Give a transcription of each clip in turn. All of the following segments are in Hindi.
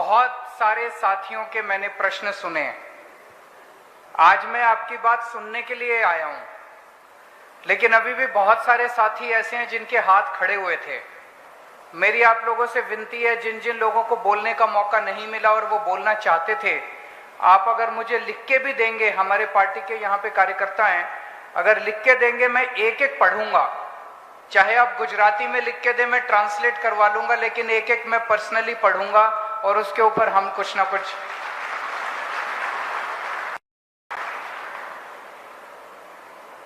बहुत सारे साथियों के मैंने प्रश्न सुने। आज मैं आपकी बात सुनने के लिए आया हूं, लेकिन अभी भी बहुत सारे साथी ऐसे हैं जिनके हाथ खड़े हुए थे। मेरी आप लोगों से विनती है, जिन जिन लोगों को बोलने का मौका नहीं मिला और वो बोलना चाहते थे, आप अगर मुझे लिख के भी देंगे, हमारे पार्टी के यहाँ पे कार्यकर्ता हैं, अगर लिख के देंगे मैं एक एक पढ़ूंगा। चाहे आप गुजराती में लिख के दें, मैं ट्रांसलेट करवा लूंगा, लेकिन एक एक मैं पर्सनली पढ़ूंगा और उसके ऊपर हम कुछ ना कुछ।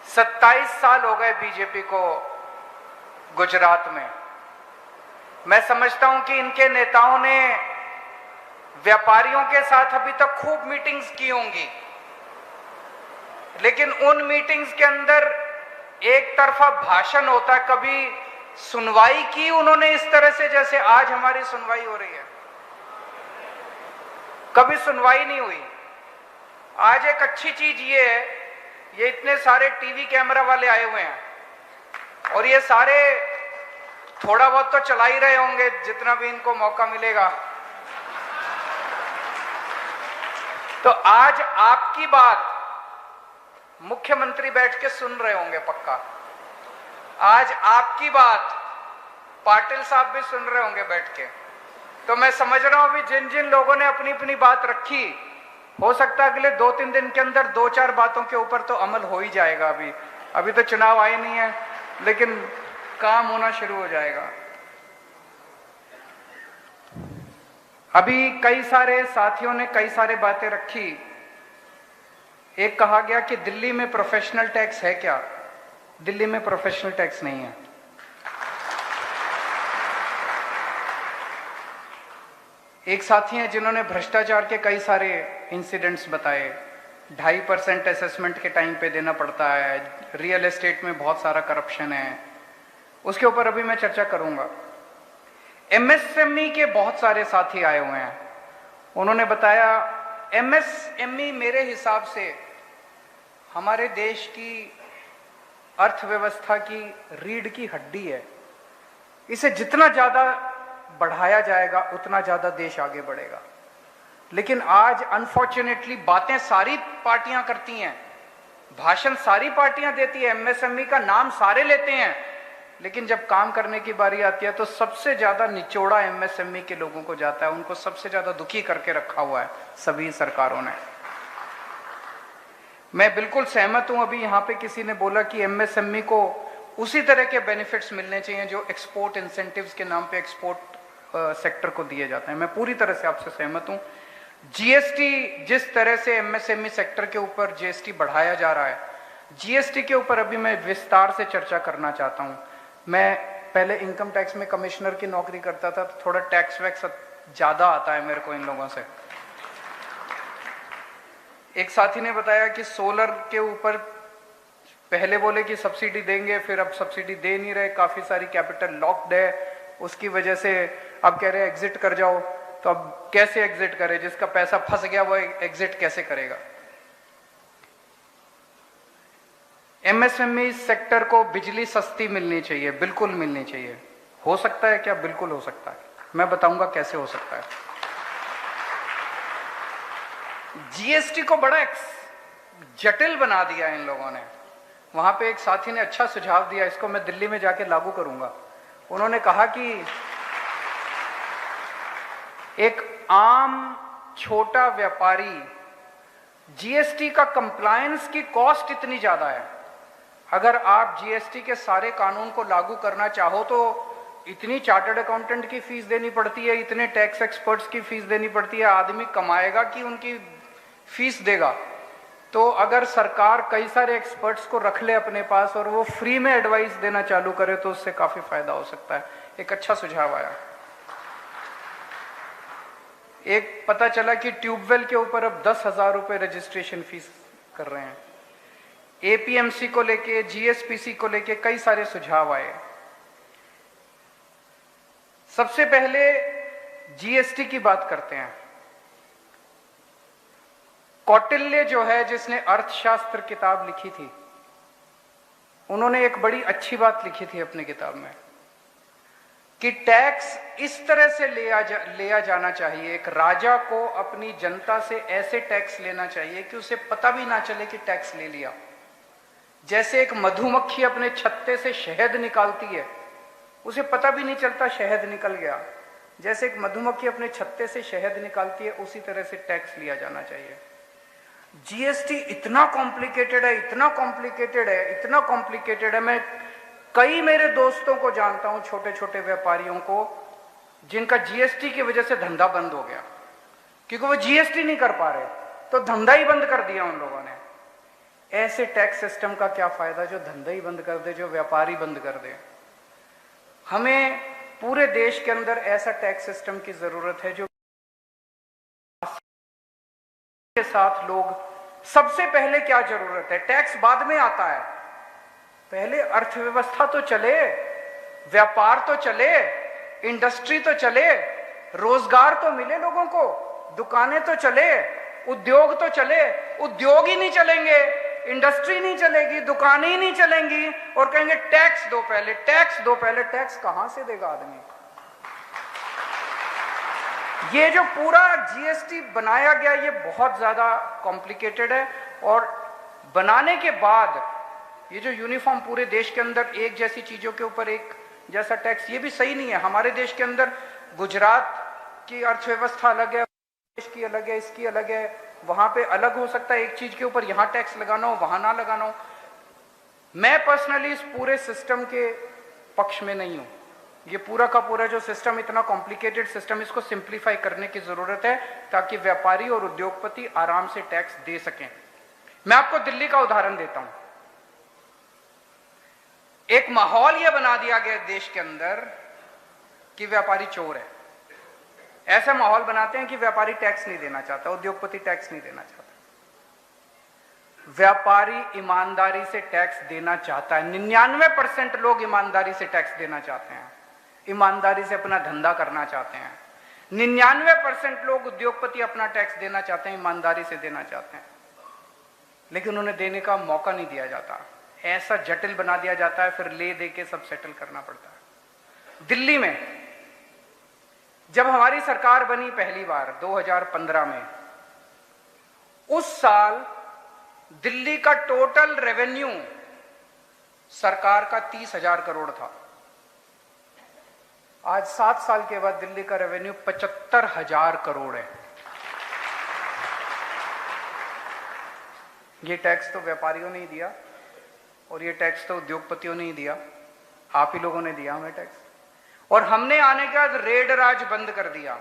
27 साल हो गए बीजेपी को गुजरात में। मैं समझता हूं कि इनके नेताओं ने व्यापारियों के साथ अभी तक खूब मीटिंग्स की होंगी, लेकिन उन मीटिंग्स के अंदर एक तरफा भाषण होता है। कभी सुनवाई की उन्होंने इस तरह से जैसे आज हमारी सुनवाई हो रही है? कभी सुनवाई नहीं हुई। आज एक अच्छी चीज ये है, ये इतने सारे टीवी कैमरा वाले आए हुए हैं और ये सारे थोड़ा बहुत तो चला ही रहे होंगे जितना भी इनको मौका मिलेगा। तो आज आपकी बात मुख्यमंत्री बैठ के सुन रहे होंगे पक्का। आज आपकी बात पाटिल साहब भी सुन रहे होंगे बैठ के। तो मैं समझ रहा हूं अभी जिन जिन लोगों ने अपनी अपनी बात रखी, हो सकता है अगले 2-3 दिन के अंदर 2-4 बातों के ऊपर तो अमल हो ही जाएगा। अभी तो चुनाव आए नहीं है, लेकिन काम होना शुरू हो जाएगा। अभी कई सारे साथियों ने कई सारे बातें रखी। एक कहा गया कि दिल्ली में प्रोफेशनल टैक्स है क्या? दिल्ली में प्रोफेशनल टैक्स नहीं है। एक साथी हैं जिन्होंने भ्रष्टाचार के कई सारे इंसिडेंट्स बताए। 2.5% असेसमेंट के टाइम पे देना पड़ता है, रियल एस्टेट में बहुत सारा करप्शन है, उसके ऊपर अभी मैं चर्चा करूंगा। एमएसएमई के बहुत सारे साथी आए हुए हैं, उन्होंने बताया एमएसएमई मेरे हिसाब से हमारे देश की अर्थव्यवस्था की रीढ़ की हड्डी है। इसे जितना ज्यादा बढ़ाया जाएगा उतना ज्यादा देश आगे बढ़ेगा। लेकिन आज अनफॉर्चुनेटली बातें सारी पार्टियां करती हैं, भाषण सारी पार्टियां देती है, एमएसएमई का नाम सारे लेते हैं, लेकिन जब काम करने की बारी आती है तो सबसे ज्यादा निचोड़ा एमएसएमई के लोगों को जाता है। उनको सबसे ज्यादा दुखी करके रखा हुआ है सभी सरकारों ने। मैं बिल्कुल सहमत हूं। अभी यहां पे किसी ने बोला कि एमएसएमई को उसी तरह के बेनिफिट्स मिलने चाहिए जो एक्सपोर्ट इंसेंटिव्स के नाम पे एक्सपोर्ट सेक्टर को दिए जाते हैं। मैं पूरी तरह से आपसे सहमत हूं। जीएसटी, जिस तरह से एमएसएमई सेक्टर के ऊपर जीएसटी बढ़ाया जा रहा है, जीएसटी के ऊपर अभी मैं विस्तार से चर्चा करना चाहता हूं। मैं पहले इनकम टैक्स में कमिश्नर की नौकरी करता था, तो थोड़ा टैक्स वैक्स ज्यादा आता है मेरे को इन लोगों से। एक साथी ने बताया कि सोलर के ऊपर पहले बोले कि सब्सिडी देंगे, फिर अब सब्सिडी दे नहीं रहे, काफी सारी कैपिटल लॉक्ड है, उसकी वजह से अब कह रहे हैं एग्जिट कर जाओ। तो अब कैसे एग्जिट करे? जिसका पैसा फंस गया वो एग्जिट कैसे करेगा? एमएसएमई सेक्टर को बिजली सस्ती मिलनी चाहिए, बिल्कुल मिलनी चाहिए। हो सकता है क्या? बिल्कुल हो सकता है। मैं बताऊंगा कैसे हो सकता है। जीएसटी को बड़ा जटिल बना दिया इन लोगों ने। वहां पे एक साथी ने अच्छा सुझाव दिया, इसको मैं दिल्ली में जाके लागू करूंगा। उन्होंने कहा कि एक आम छोटा व्यापारी, जीएसटी का कंप्लायंस की कॉस्ट इतनी ज्यादा है, अगर आप जीएसटी के सारे कानून को लागू करना चाहो तो इतनी चार्टर्ड अकाउंटेंट की फीस देनी पड़ती है, इतने टैक्स एक्सपर्ट्स की फीस देनी पड़ती है। आदमी कमाएगा कि उनकी फीस देगा? तो अगर सरकार कई सारे एक्सपर्ट्स को रख ले अपने पास और वो फ्री में एडवाइस देना चालू करे तो उससे काफी फायदा हो सकता है। एक अच्छा सुझाव आया। एक पता चला कि ट्यूबवेल के ऊपर अब 10,000 रुपए रजिस्ट्रेशन फीस कर रहे हैं। एपीएमसी को लेके, जीएसपीसी को लेके कई सारे सुझाव आए। सबसे पहले जीएसटी की बात करते हैं। कौटिल्य जो है, जिसने अर्थशास्त्र किताब लिखी थी, उन्होंने एक बड़ी अच्छी बात लिखी थी अपनी किताब में। कि टैक्स इस तरह से लिया जाना चाहिए, एक राजा को अपनी जनता से ऐसे टैक्स लेना चाहिए कि उसे पता भी ना चले कि टैक्स ले लिया। जैसे एक मधुमक्खी अपने छत्ते से शहद निकालती है, उसे पता भी नहीं चलता शहद निकल गया। जैसे एक मधुमक्खी अपने छत्ते से शहद निकालती है, उसी तरह से टैक्स लिया जाना चाहिए। जीएसटी इतना कॉम्प्लिकेटेड है, इतना कॉम्प्लिकेटेड है, इतना कॉम्प्लिकेटेड है। मैं कई मेरे दोस्तों को जानता हूं, छोटे छोटे व्यापारियों को, जिनका जीएसटी की वजह से धंधा बंद हो गया, क्योंकि वो जीएसटी नहीं कर पा रहे, तो धंधा ही बंद कर दिया उन लोगों ने। ऐसे टैक्स सिस्टम का क्या फायदा जो धंधा ही बंद कर दे, जो व्यापारी बंद कर दे। हमें पूरे देश के अंदर ऐसा टैक्स सिस्टम की जरूरत है जो के साथ लोग, सबसे पहले क्या जरूरत है, टैक्स बाद में आता है, पहले अर्थव्यवस्था तो चले, व्यापार तो चले, इंडस्ट्री तो चले, रोजगार तो मिले लोगों को, दुकानें तो चले, उद्योग तो चले। उद्योग ही नहीं चलेंगे, इंडस्ट्री नहीं चलेगी, दुकानें ही नहीं चलेंगी, और कहेंगे टैक्स दो पहले, टैक्स दो पहले। टैक्स कहां से देगा आदमी? ये जो पूरा जीएसटी बनाया गया, ये बहुत ज्यादा कॉम्प्लिकेटेड है, और बनाने के बाद ये जो यूनिफॉर्म पूरे देश के अंदर एक जैसी चीजों के ऊपर एक जैसा टैक्स, ये भी सही नहीं है। हमारे देश के अंदर गुजरात की अर्थव्यवस्था अलग है, देश की अलग है, इसकी अलग है, वहां पे अलग हो सकता है एक चीज के ऊपर, यहां टैक्स लगाना हो, वहां ना लगाना हो। मैं पर्सनली इस पूरे सिस्टम के पक्ष में नहीं हूं। ये पूरा का पूरा जो सिस्टम, इतना कॉम्प्लिकेटेड सिस्टम, इसको सिंप्लीफाई करने की जरूरत है, ताकि व्यापारी और उद्योगपति आराम से टैक्स दे सकें। मैं आपको दिल्ली का उदाहरण देता हूं। एक माहौल यह बना दिया गया देश के अंदर कि व्यापारी चोर है। ऐसा माहौल बनाते हैं कि व्यापारी टैक्स नहीं देना चाहता, उद्योगपति टैक्स नहीं देना चाहता। व्यापारी ईमानदारी से टैक्स देना चाहता है। 99% लोग ईमानदारी से टैक्स देना चाहते हैं, ईमानदारी से अपना धंधा करना चाहते हैं। 99% लोग उद्योगपति अपना टैक्स देना चाहते हैं, ईमानदारी से देना चाहते हैं, लेकिन उन्हें देने का मौका नहीं दिया जाता। ऐसा जटिल बना दिया जाता है, फिर ले दे के सब सेटल करना पड़ता है। दिल्ली में जब हमारी सरकार बनी पहली बार 2015 में, उस साल दिल्ली का टोटल रेवेन्यू सरकार का 30,000 करोड़ था। आज 7 साल के बाद दिल्ली का रेवेन्यू 75,000 करोड़ है। ये टैक्स तो व्यापारियों ने ही दिया, और ये टैक्स तो उद्योगपतियों ने ही दिया, आप ही लोगों ने दिया हमें टैक्स। और हमने आने के बाद रेड राज बंद कर दिया,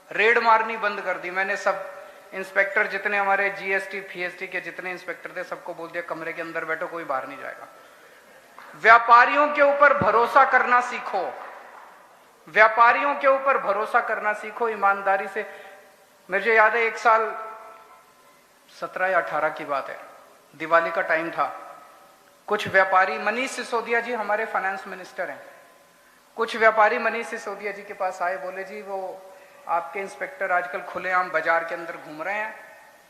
रेड मारनी बंद कर दी। मैंने सब इंस्पेक्टर, जितने हमारे जीएसटी फीएसटी के जितने इंस्पेक्टर थे, सबको बोल दिया कमरे के अंदर बैठो, कोई बाहर नहीं जाएगा। व्यापारियों के ऊपर भरोसा करना सीखो, व्यापारियों के ऊपर भरोसा करना सीखो, ईमानदारी से। मुझे याद है, एक साल 17 या 18 की बात है, दिवाली का टाइम था। कुछ व्यापारी, मनीष सिसोदिया जी हमारे फाइनेंस मिनिस्टर हैं, कुछ व्यापारी मनीष सिसोदिया जी के पास आए, बोले जी वो आपके इंस्पेक्टर आजकल खुलेआम बाजार के अंदर घूम रहे हैं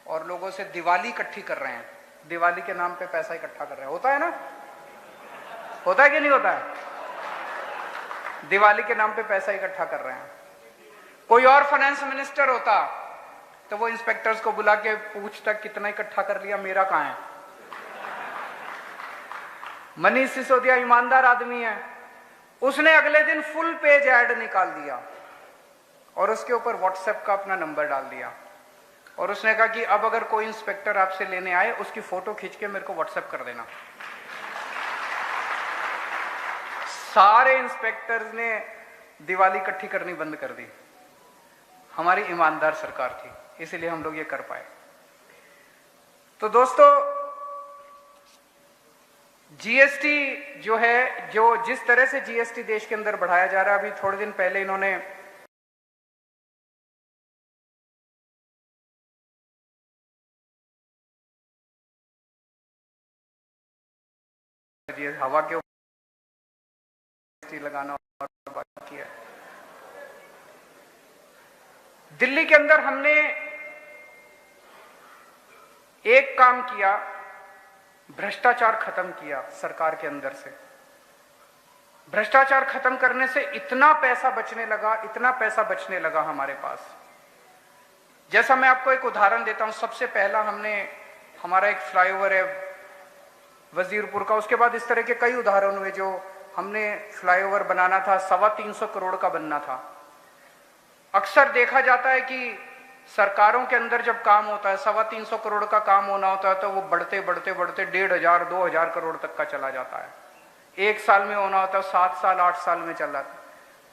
और लोगों से दिवाली इकट्ठी कर रहे हैं, दिवाली के नाम पे पैसा इकट्ठा कर रहे हैं। होता है ना, होता है कि नहीं होता है? दिवाली के नाम पे पैसा इकट्ठा कर रहे हैं। कोई और फाइनेंस मिनिस्टर होता तो वो इंस्पेक्टर्स को बुला के पूछता कितना इकट्ठा कर लिया, मेरा कहां है। मनीष सिसोदिया ईमानदार आदमी है, उसने अगले दिन फुल पेज ऐड निकाल दिया और उसके ऊपर व्हाट्सएप का अपना नंबर डाल दिया, और उसने कहा कि अब अगर कोई इंस्पेक्टर आपसे लेने आए, उसकी फोटो खींच के मेरे को व्हाट्सएप कर देना। सारे इंस्पेक्टर्स ने दिवाली इकट्ठी करनी बंद कर दी। हमारी ईमानदार सरकार थी, इसीलिए हम लोग ये कर पाए। तो दोस्तों, जीएसटी जो है, जो जिस तरह से जीएसटी देश के अंदर बढ़ाया जा रहा है, अभी थोड़े दिन पहले इन्होंने हवा के ऊपर लगाना और बाकी है। दिल्ली के अंदर हमने एक काम किया, भ्रष्टाचार खत्म किया सरकार के अंदर से। भ्रष्टाचार खत्म करने से इतना पैसा बचने लगा हमारे पास। जैसा मैं आपको एक उदाहरण देता हूं, सबसे पहला हमारा एक फ्लाईओवर है वजीरपुर का, उसके बाद इस तरह के कई उदाहरण हुए जो हमने फ्लाईओवर बनाना था, 325 करोड़ का बनना था। अक्सर देखा जाता है कि सरकारों के अंदर जब काम होता है, 325 करोड़ का काम होना होता है, तो वो बढ़ते 1,500-2,000 करोड़ तक का चला जाता है। एक साल में होना होता है, 7 साल 8 साल में चल जाता है।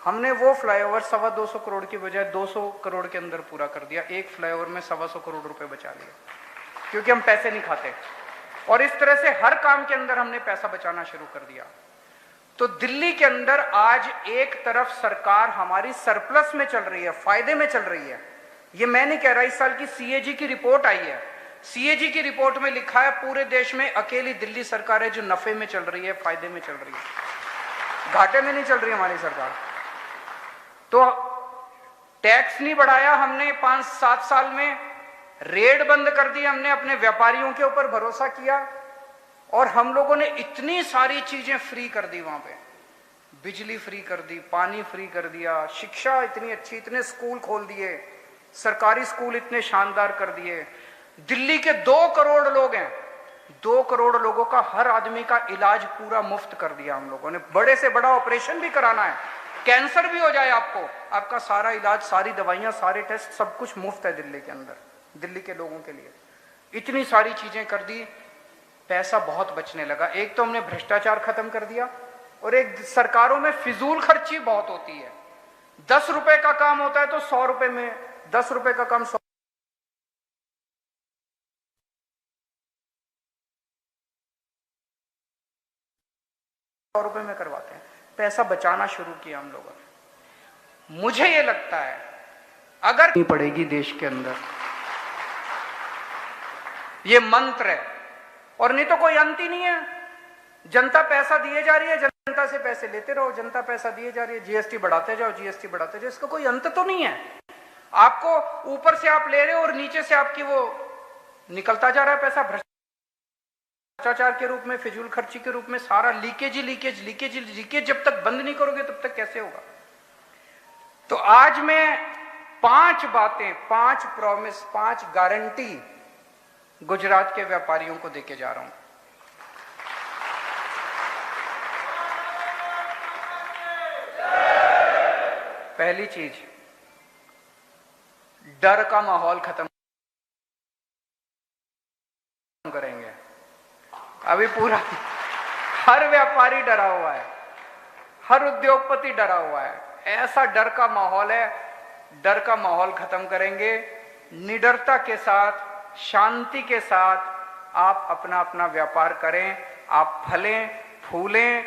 हमने वो फ्लाईओवर 225 करोड़ की बजाय 200 करोड़ के अंदर पूरा कर दिया। एक फ्लाईओवर में 125 करोड़ रुपए बचा लिया, क्योंकि हम पैसे नहीं खाते। और इस तरह से हर काम के अंदर हमने पैसा बचाना शुरू कर दिया। तो दिल्ली के अंदर आज एक तरफ सरकार हमारी सरप्लस में चल रही है, फायदे में चल रही है। ये मैं नहीं कह रहा, इस साल की सीएजी की रिपोर्ट आई है। सीएजी की रिपोर्ट में लिखा है पूरे देश में अकेली दिल्ली सरकार है जो नफे में चल रही है, फायदे में चल रही है, घाटे में नहीं चल रही हमारी सरकार। तो टैक्स नहीं बढ़ाया हमने 5-7 साल में, रेड बंद कर दी हमने, अपने व्यापारियों के ऊपर भरोसा किया और हम लोगों ने इतनी सारी चीजें फ्री कर दी वहां पे, बिजली फ्री कर दी, पानी फ्री कर दिया, शिक्षा इतनी अच्छी, इतने स्कूल खोल दिए, सरकारी स्कूल इतने शानदार कर दिए। दिल्ली के 2 करोड़ लोग हैं, 2 करोड़ लोगों का हर आदमी का इलाज पूरा मुफ्त कर दिया हम लोगों ने। बड़े से बड़ा ऑपरेशन भी कराना है, कैंसर भी हो जाए आपको, आपका सारा इलाज, सारी दवाइयां, सारे टेस्ट, सब कुछ मुफ्त है दिल्ली के अंदर, दिल्ली के लोगों के लिए। इतनी सारी चीजें कर दी, पैसा बहुत बचने लगा। एक तो हमने भ्रष्टाचार खत्म कर दिया, और एक सरकारों में फिजूल खर्ची बहुत होती है। 10 रुपए का काम होता है तो 100 रुपए में, 10 रुपए का काम 100 रुपए में करवाते हैं। पैसा बचाना शुरू किया हम लोगों ने। मुझे ये लगता है अगर नहीं पड़ेगी देश के अंदर, ये मंत्र है, और नहीं तो कोई अंत ही नहीं है। जनता पैसा दिए जा रही है, जनता से पैसे लेते रहो, जनता पैसा दिए जा रही है, जीएसटी बढ़ाते जाओ, जीएसटी बढ़ाते जाओ, इसका कोई अंत तो नहीं है। आपको ऊपर से आप ले रहे हो और नीचे से आपकी वो निकलता जा रहा है पैसा, भ्रष्टाचार के रूप में, फिजूल खर्ची के रूप में, सारा लीकेज जब तक बंद नहीं करोगे तब तक कैसे होगा। तो आज मैं 5 बातें, 5 प्रॉमिस, 5 गारंटी गुजरात के व्यापारियों को देके जा रहा हूं। पहली चीज, डर का माहौल खत्म करेंगे। अभी पूरा हर व्यापारी डरा हुआ है, हर उद्योगपति डरा हुआ है, ऐसा डर का माहौल है। डर का माहौल खत्म करेंगे। निडरता के साथ, शांति के साथ आप अपना अपना व्यापार करें। आप फलें फूलें,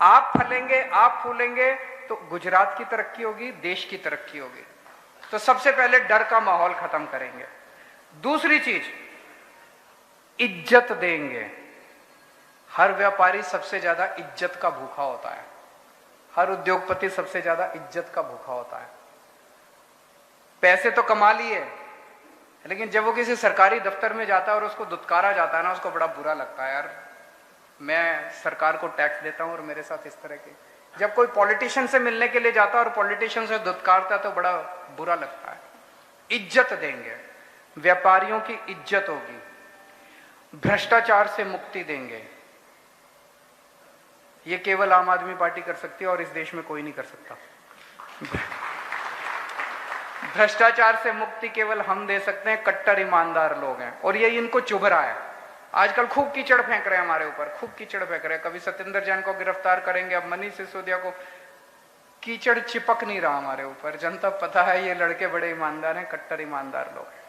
आप फलेंगे, आप फूलेंगे तो गुजरात की तरक्की होगी, देश की तरक्की होगी। तो सबसे पहले डर का माहौल खत्म करेंगे। दूसरी चीज, इज्जत देंगे। हर व्यापारी सबसे ज्यादा इज्जत का भूखा होता है, हर उद्योगपति सबसे ज्यादा इज्जत का भूखा होता है। पैसे तो कमा लिए, लेकिन जब वो किसी सरकारी दफ्तर में जाता है और उसको दुत्कारा जाता है ना, उसको बड़ा बुरा लगता है। यार, मैं सरकार को टैक्स देता हूं और मेरे साथ इस तरह के। जब कोई पॉलिटिशियन से मिलने के लिए जाता है और पॉलिटिशियन से दुत्कारता है तो बड़ा बुरा लगता है। इज्जत देंगे, व्यापारियों की इज्जत होगी। भ्रष्टाचार से मुक्ति देंगे। ये केवल आम आदमी पार्टी कर सकती है और इस देश में कोई नहीं कर सकता। भ्रष्टाचार से मुक्ति केवल हम दे सकते हैं, कट्टर ईमानदार लोग हैं, और ये इनको चुभ रहा है। आजकल खूब कीचड़ फेंक रहे हैं हमारे ऊपर, खूब कीचड़ फेंक रहे हैं। कभी सत्येंद्र जैन को गिरफ्तार करेंगे, अब मनीष सिसोदिया को। कीचड़ चिपक नहीं रहा हमारे ऊपर। जनता पता है ये लड़के बड़े ईमानदार हैं, कट्टर ईमानदार लोग हैं।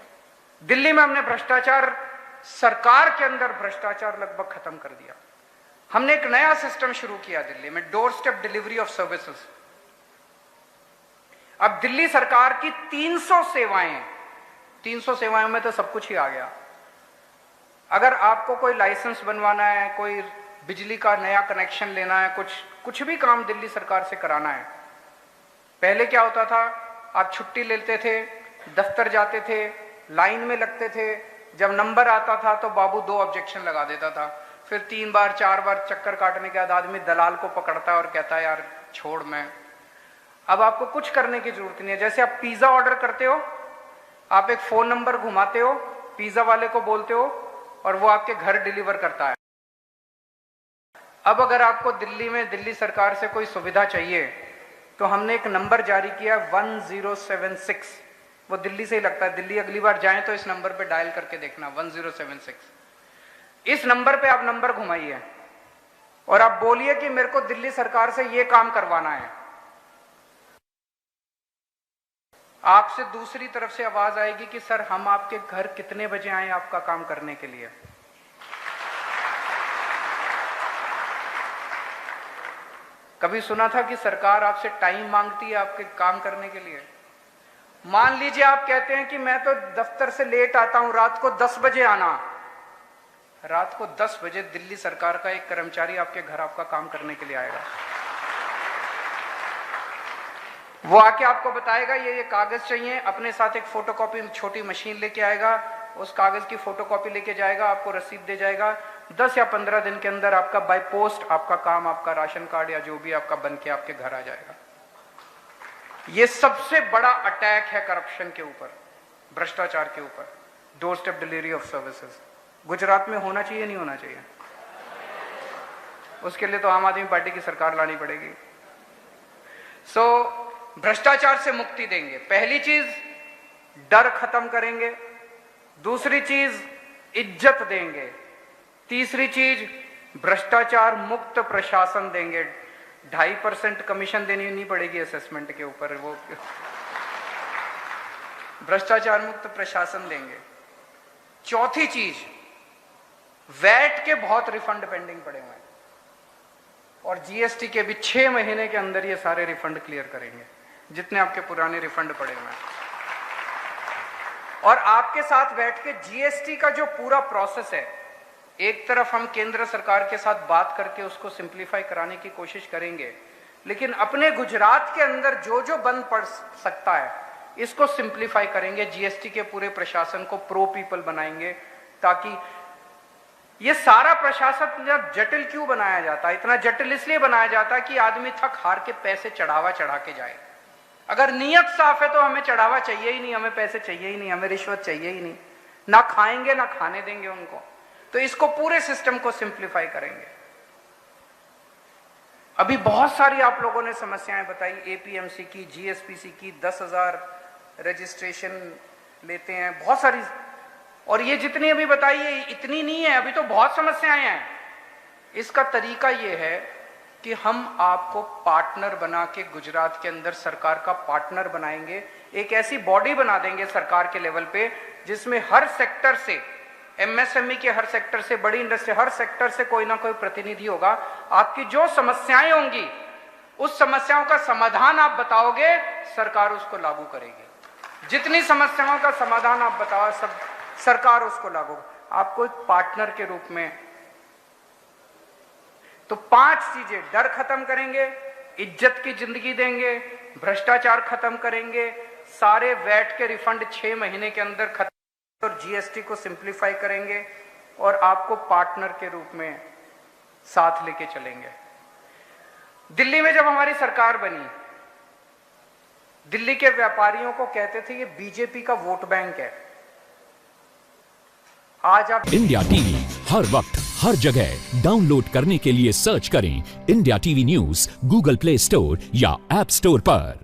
दिल्ली में हमने भ्रष्टाचार, सरकार के अंदर भ्रष्टाचार लगभग खत्म कर दिया। हमने एक नया सिस्टम शुरू किया दिल्ली में, door step delivery of services. अब दिल्ली सरकार की 300 सेवाएं, 300 सेवाओं में तो सब कुछ ही आ गया। अगर आपको कोई लाइसेंस बनवाना है, कोई बिजली का नया कनेक्शन लेना है, कुछ भी काम दिल्ली सरकार से कराना है, पहले क्या होता था, आप छुट्टी लेते थे, दफ्तर जाते थे, लाइन में लगते थे, जब नंबर आता था तो बाबू 2 ऑब्जेक्शन लगा देता था। फिर 3 बार 4 बार चक्कर काटने के बाद आदमी दलाल को पकड़ता है और कहता है यार छोड़ मैं। अब आपको कुछ करने की जरूरत नहीं है। जैसे आप पिज्जा ऑर्डर करते हो, आप एक फोन नंबर घुमाते हो, पिज्जा वाले को बोलते हो और वो आपके घर डिलीवर करता है। अब अगर आपको दिल्ली में दिल्ली सरकार से कोई सुविधा चाहिए तो हमने एक नंबर जारी किया 1076। वो दिल्ली से ही लगता है, दिल्ली अगली बार जाएं तो इस नंबर पे डायल करके देखना 1076। इस नंबर पे आप नंबर घुमाइए और आप बोलिए कि मेरे को दिल्ली सरकार से ये काम करवाना है। आपसे दूसरी तरफ से आवाज आएगी कि सर हम आपके घर कितने बजे आए आपका काम करने के लिए। कभी सुना था कि सरकार आपसे टाइम मांगती है आपके काम करने के लिए? मान लीजिए आप कहते हैं कि मैं तो दफ्तर से लेट आता हूं, रात को 10 बजे आना। रात को 10 बजे दिल्ली सरकार का एक कर्मचारी आपके घर आपका काम करने के लिए आएगा। वो आके आपको बताएगा ये कागज चाहिए, अपने साथ एक फोटोकॉपी छोटी मशीन लेके आएगा, उस कागज की फोटोकॉपी लेके जाएगा, आपको रसीद दे जाएगा। 10 या 15 दिन के अंदर आपका बाय पोस्ट आपका काम, आपका राशन कार्ड या जो भी आपका बन के आपके घर आ जाएगा। ये सबसे बड़ा अटैक है करप्शन के ऊपर, भ्रष्टाचार के ऊपर, door step delivery of services. Gujarat में होना चाहिए नहीं होना चाहिए? उसके लिए तो आम आदमी पार्टी की सरकार लानी पड़ेगी। भ्रष्टाचार से मुक्ति देंगे। पहली चीज डर खत्म करेंगे, दूसरी चीज इज्जत देंगे, तीसरी चीज भ्रष्टाचार मुक्त प्रशासन देंगे। 2.5% कमीशन देनी नहीं पड़ेगी असेसमेंट के ऊपर, वो भ्रष्टाचार मुक्त प्रशासन देंगे। चौथी चीज, वैट के बहुत रिफंड पेंडिंग पड़े हुए हैं और जीएसटी के भी 6 महीने के अंदर ये सारे रिफंड क्लियर करेंगे, जितने आपके पुराने रिफंड पड़े हुए हैं। और आपके साथ बैठ के जीएसटी का जो पूरा प्रोसेस है, एक तरफ हम केंद्र सरकार के साथ बात करके उसको सिंप्लीफाई कराने की कोशिश करेंगे, लेकिन अपने गुजरात के अंदर जो जो बंद पड़ सकता है इसको सिंप्लीफाई करेंगे। जीएसटी के पूरे प्रशासन को प्रो पीपल बनाएंगे, ताकि ये सारा प्रशासन जटिल क्यों बनाया जाता है? इतना जटिल इसलिए बनाया जाता है कि आदमी थक हार के पैसे चढ़ावा चढ़ा के जाए। अगर नीयत साफ है तो हमें चढ़ावा चाहिए ही नहीं, हमें पैसे चाहिए ही नहीं, हमें रिश्वत चाहिए ही नहीं, ना खाएंगे ना खाने देंगे उनको। तो इसको पूरे सिस्टम को सिंप्लीफाई करेंगे। अभी बहुत सारी आप लोगों ने समस्याएं बताई, एपीएमसी की, जीएसपीसी की, 10,000 रजिस्ट्रेशन लेते हैं, बहुत सारी। और ये जितनी अभी बताई है इतनी नहीं है, अभी तो बहुत समस्याएं हैं। इसका तरीका ये है कि हम आपको पार्टनर बना के गुजरात के अंदर सरकार का पार्टनर बनाएंगे। एक ऐसी बॉडी बना देंगे सरकार के लेवल पे जिसमें हर सेक्टर से, एमएसएमई के हर सेक्टर से, बड़ी इंडस्ट्री, हर सेक्टर से कोई ना कोई प्रतिनिधि होगा। आपकी जो समस्याएं होंगी उस समस्याओं का समाधान आप बताओगे, सरकार उसको लागू करेगी। जितनी समस्याओं का समाधान आप बताओ, सब सरकार उसको लागू। आपको एक पार्टनर के रूप में। तो 5 चीजें, डर खत्म करेंगे, इज्जत की जिंदगी देंगे, भ्रष्टाचार खत्म करेंगे, सारे वैट के रिफंड 6 महीने के अंदर खत्म, और जीएसटी को सिंप्लीफाई करेंगे, और आपको पार्टनर के रूप में साथ लेके चलेंगे। दिल्ली में जब हमारी सरकार बनी, दिल्ली के व्यापारियों को कहते थे ये बीजेपी का वोट बैंक है। आज आप इंडिया टीवी हर वक्त हर जगह डाउनलोड करने के लिए सर्च करें India TV news Google play store या ऐप स्टोर पर।